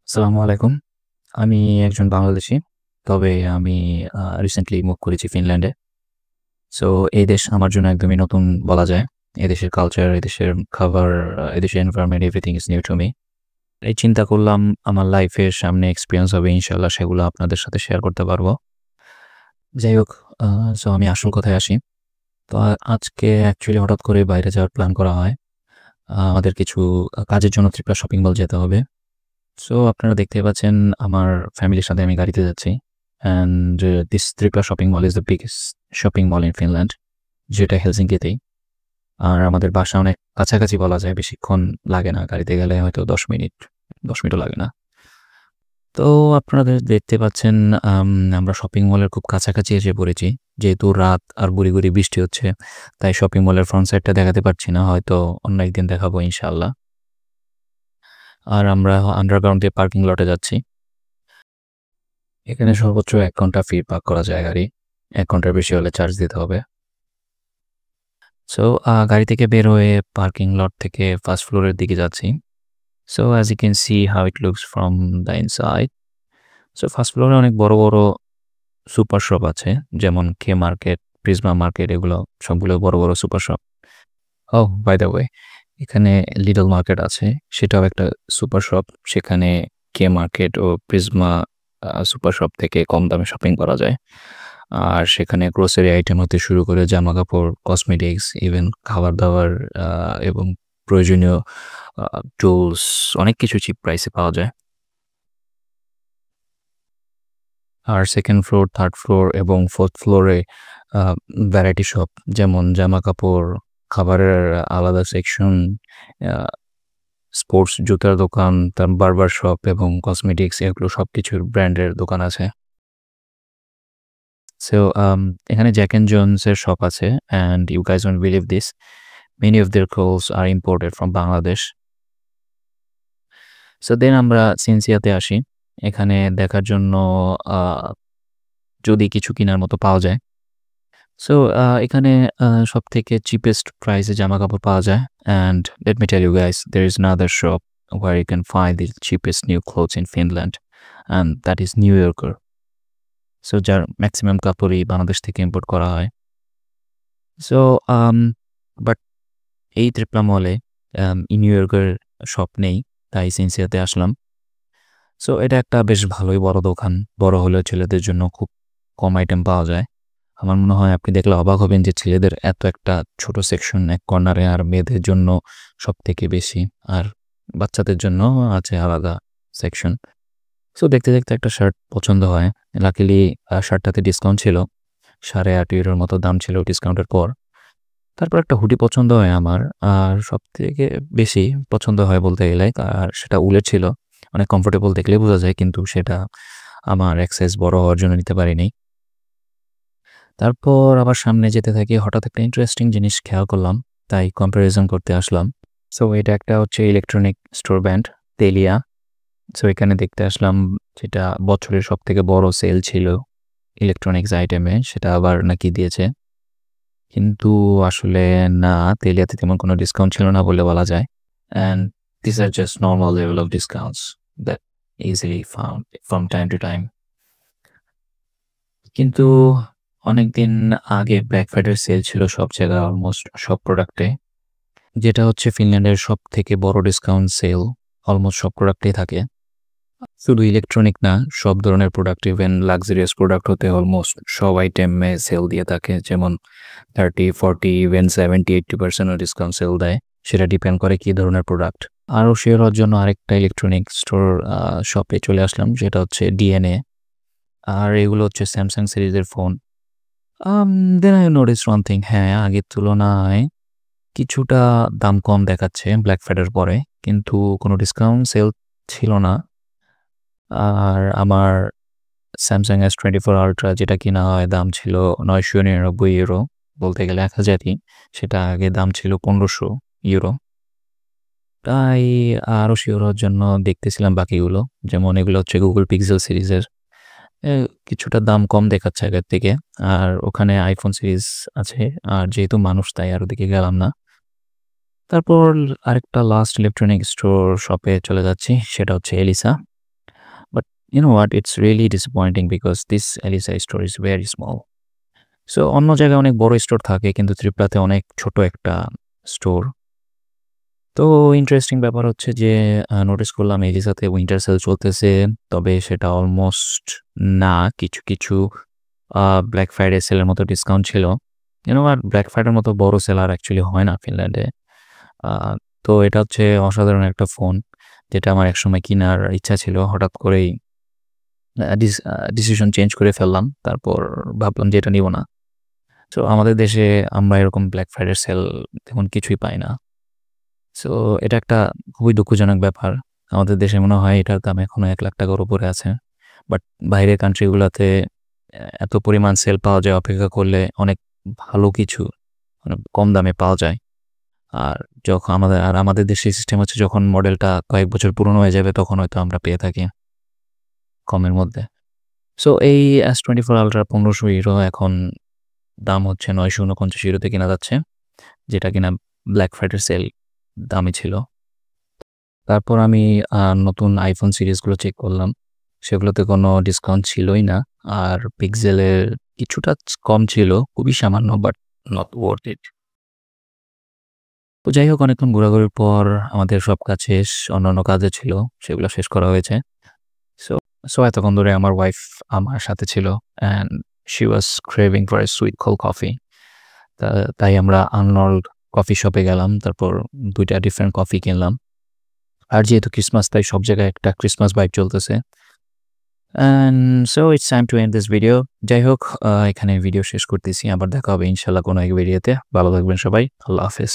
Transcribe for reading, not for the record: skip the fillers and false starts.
আসসালামু আলাইকুম। আমি একজন বাংলাদেশী। তবে আমি রিসেন্টলি মুভ করেছি ফিনল্যান্ডে। সো এই দেশ আমার জন্য একদমই নতুন বলা যায়। এদেশের কালচার, এদেশের খাবার, এদেশের environment everything is new to me. এই চিন্তা করলাম আমার লাইফের সামনে এক্সপেরিয়েন্স হবে ইনশাআল্লাহ সেগুলো আপনাদের সাথে শেয়ার করতে পারবো। যাই হোক আ সো আমি আসল কথায় আসি। তো আজকে অ্যাকচুয়ালি হঠাৎ করে বাইরে যাওয়ার প্ল্যান করা হয়। আমাদের কিছু কাজের জন্য ত্রিপুরা শপিং মল যেতে হবে। সো আপনারা দেখতেই পাচ্ছেন আমার ফ্যামিলির সাথে আমি গাড়িতে যাচ্ছি। And this Tripura shopping mall is the biggest shopping mall in Finland, যেটা হেলসিঙ্কিতেই। আর আমাদের বাসা অনেক কাছাকাছি বলা যায়, বেশিক্ষণ লাগে না। গাড়িতে গেলে হয়তো ১০ মিনিট, ১০ মিনিটও লাগে না। তো আপনারা দেখতে পাচ্ছেন আমরা শপিং মলের খুব কাছাকাছি এসে পড়েছি। যেহেতু রাত আর গুঁড়ি বৃষ্টি হচ্ছে, তাই শপিং মলের ফ্রন্ট সাইডটা দেখাতে পারছি না। হয়তো অন্য একদিন দেখাবো ইনশাআল্লাহ। আর আমরা আন্ডারগ্রাউন্ড দিয়ে পার্কিং লটে যাচ্ছি। এখানে সর্বোচ্চ ১ ঘন্টা ফ্রি পার্ক করা যায় গাড়ি। ১ ঘন্টার বেশি হলে চার্জ দিতে হবে। সো গাড়ি থেকে বের হয়ে পার্কিং লট থেকে ফার্স্ট ফ্লোরের দিকে যাচ্ছি। So as you can see how it looks from the inside. So first ফ্লোরে অনেক বড় সুপার শপ আছে। যেমন কে মার্কেট, প্রিজমা মার্কেট, এগুলো সবগুলো বড় super shop. Oh by the way, এখানে লিটল মার্কেট আছে। সেটাও একটা সুপার শপ। সেখানে কে মার্কেট ও প্রিজমা সুপার শপ থেকে কম দামে শপিং করা যায়। আর সেখানে গ্রোসারি আইটেম হতে শুরু করে জামাকাপড়, কসমেটিক্স, ইভেন খাবার-দাবার এবং প্রয়োজনীয় টুলস, অনেক কিছু চিপ প্রাইসে পাওয়া যায়। আর 2nd ফ্লোর, 3rd ফ্লোর এবং 4th ফ্লোরে আ ভ্যারাইটি শপ, যেমন জামাকাপড়, খাবারের আলাদা সেকশন, আ স্পোর্টস জুতার দোকান, তার বার্বার শপ এবং কসমেটিক্স, এগুলো সবকিছুর ব্র্যান্ডের দোকান আছে। সো এখানে জ্যাক অ্যান্ড জোনসের শপ আছে। And you guys won't believe this, many of their clothes are imported from Bangladesh. So then আমরা সিনসিয়াতে আসি। এখানে দেখার জন্য আ যদি কিছু কেনার মতো পাওয়া যায়। সো এখানে সবথেকে চিপেস্ট প্রাইসে জামাকাপড় পাওয়া যায়। And let me tell you guys, there is another shop where you can find the cheapest new clothes in Finland, and that is New Yorker. So যার ম্যাক্সিমাম কাপড়ই বাংলাদেশ থেকে ইম্পোর্ট করা হয়। সো আম বাট এই ত্রিপুরা মলে new ইয়র্কের shop নেই, তাই সিনসিয়াতে আসলাম। সো এটা একটা বেশ ভালোই বড় দোকান। বড় হলেও ছেলেদের জন্য খুব কম আইটেম পাওয়া যায়। আমার মনে হয় আপনি দেখলে অবাক হবেন যে ছেলেদের এত একটা ছোট সেকশন এক কর্নারে, আর মেয়েদের জন্য সবথেকে বেশি। আর বাচ্চাদের জন্য আছে আলাদা সেকশন। সো দেখতে একটা শার্ট পছন্দ হয়। লাকিলি শার্টটাতে ডিসকাউন্ট ছিল। €8.৫ মতো দাম ছিল ডিসকাউন্টের পর। তারপর একটা হুডি পছন্দ হয় আমার। আর সবথেকে বেশি পছন্দ হয় বলতে গেলে, আর সেটা উলের ছিল। অনেক কমফোর্টেবল, দেখলেই বোঝা যায়, কিন্তু সেটা আমার এক সাইজ বড় হওয়ার জন্য নিতে পারিনি। তারপর আবার সামনে যেতে থাকি, হঠাৎ একটা ইন্টারেস্টিং জিনিস খেয়াল করলাম, তাই কম্প্যারিজন করতে আসলাম। সো এটা একটা হচ্ছে ইলেকট্রনিক স্টোর ব্র্যান্ড, তেলিয়া। সো এখানে দেখতে আসলাম, যেটা বছরের সবথেকে বড় সেল ছিল ইলেকট্রনিক্স আইটেমে, সেটা আবার নাকি দিয়েছে। কিন্তু আসলে না, তেলিয়াতে তেমন কোনো ডিসকাউন্ট ছিল না বলে বলা যায়। And these are just normal level of discounts that easily found from time to time. কিন্তু অনেকদিন আগে ব্ল্যাক ফ্রাইডে সেল ছিল সব জায়গায়, অলমোস্ট সব প্রোডাক্টে, যেটা হচ্ছে ফিনল্যান্ডের সবথেকে বড় ডিসকাউন্ট সেল। অলমোস্ট সব প্রোডাক্টেই থাকে। শুধু ইলেকট্রনিক না, সব ধরনের প্রোডাক্ট, ইভেন লাক্সারিয়াস প্রোডাক্ট হতে অলমোস্ট সব আইটেমে সেল দিয়ে থাকে। যেমন 30, 40, ইভেন 70, 80% ও ডিসকাউন্ট সেল দেয়। সেটা ডিপেন্ড করে কী ধরনের প্রোডাক্ট। আরও শেয়ার হওয়ার জন্য আরেকটা ইলেকট্রনিক স্টোর শপে চলে আসলাম, যেটা হচ্ছে ডিএনএ। আর এগুলো হচ্ছে স্যামসাং সিরিজের ফোন। Then I notice one thing, হ্যাঁ, আগের তুলনায় কিছুটা দাম কম দেখাচ্ছে ব্ল্যাক ফ্রাইডের পরে, কিন্তু কোনো ডিসকাউন্ট সেল ছিল না। আর আমার স্যামসাং S24 আল্ট্রা, যেটা কিনা হয়, দাম ছিল €৯৯৯, বলতে গেলে ১,০০০ই। সেটা আগে দাম ছিল €১৫০০। তাই আরও শিওর হওয়ার জন্য দেখতেছিলাম বাকিগুলো। যেমন এগুলো হচ্ছে গুগল পিক্সেল সিরিজের। এ কিছুটা দাম কম দেখাচ্ছে আগের থেকে। আর ওখানে আইফোন সিরিজ আছে। আর যেহেতু মানুষ, তাই আর ওদিকে গেলাম না। তারপর আরেকটা লাস্ট ইলেকট্রনিক স্টোর শপে চলে যাচ্ছি, সেটা হচ্ছে ELISA. You know what? It's really disappointing because this Elisa store is very small. So অন্য জায়গায় অনেক বড় স্টোর থাকে কিন্তু ত্রিপুরাতে অনেক ছোট একটা স্টোর। তো ইন্টারেস্টিং ব্যাপার হচ্ছে যে নোটিস করলাম এলিসাতে উইন্টার সেল চলতেছে। তবে সেটা অলমোস্ট না, কিছু ব্ল্যাক ফ্রাইডে সেলের মতো ডিসকাউন্ট ছিল। আর ব্ল্যাক ফ্রাইডের মতো বড় সেল আর অ্যাকচুয়ালি হয় না ফিনল্যান্ডে। আ তো এটা হচ্ছে অসাধারণ একটা ফোন, যেটা আমার একসময় কিনার ইচ্ছা ছিল। হঠাৎ করেই ডিসিশন চেঞ্জ করে ফেললাম। তারপর ভাবলাম যে এটা নিব না। সো আমাদের দেশে আমরা এরকম ব্ল্যাক ফ্রাইডে সেল তেমন কিছুই পাই না। সো এটা একটা খুবই দুঃখজনক ব্যাপার। আমাদের দেশে মনে হয় এটার দাম এখনো ৳১,০০,০০০ উপরে আছে। বাট বাইরের কান্ট্রিগুলাতে এত পরিমাণ সেল পাওয়া যায়, অপেক্ষা করলে অনেক ভালো কিছু মানে কম দামে পাওয়া যায়। আর যখন আমাদের দেশের সিস্টেম হচ্ছে যখন মডেলটা কয়েক বছর পুরনো হয়ে যাবে তখন হয়তো আমরা পেয়ে থাকি কমের মধ্যে। সো এই S24 Ultra €১৫০০ এখন দাম হচ্ছে €৯৪৯ তে কেনা যাচ্ছে। যেটা কিনা ব্ল্যাক ফ্রাইডে সেল দামই ছিল। তারপর আমি নতুন iPhone সিরিজগুলো চেক করলাম। সেগুলোতে কোনো ডিসকাউন্ট ছিলই না। আর পিক্সেলের কিছুটা কম ছিল, খুবই সামান্য, বাট নট ওর্থ ইট। তো যাই হোক, অনেকক্ষণ ঘোরাঘুরির পর আমাদের সব কাজ শেষ। অন্যান্য কাজও ছিল, সেগুলো শেষ করা হয়েছে। সো সো এতক্ষণ ধরে আমার ওয়াইফ আমার সাথে ছিল and she was craving for a sweet cold coffee. তাই আমরা আর্নল্ড কফি শপে গেলাম। তারপর ২ টা ডিফারেন্ট কফি কিনলাম। আর যেহেতু ক্রিসমাস, তাই সব জায়গায় একটা ক্রিসমাস ভাইব চলতেছে। And so it's time to end this video. যাই হোক, এখানে ভিডিও শেষ করতেছি। আবার দেখা হবে ইনশাআল্লাহ কোনো এক ভিডিওতে। ভালো থাকবেন সবাই। আল্লাহ হাফেজ।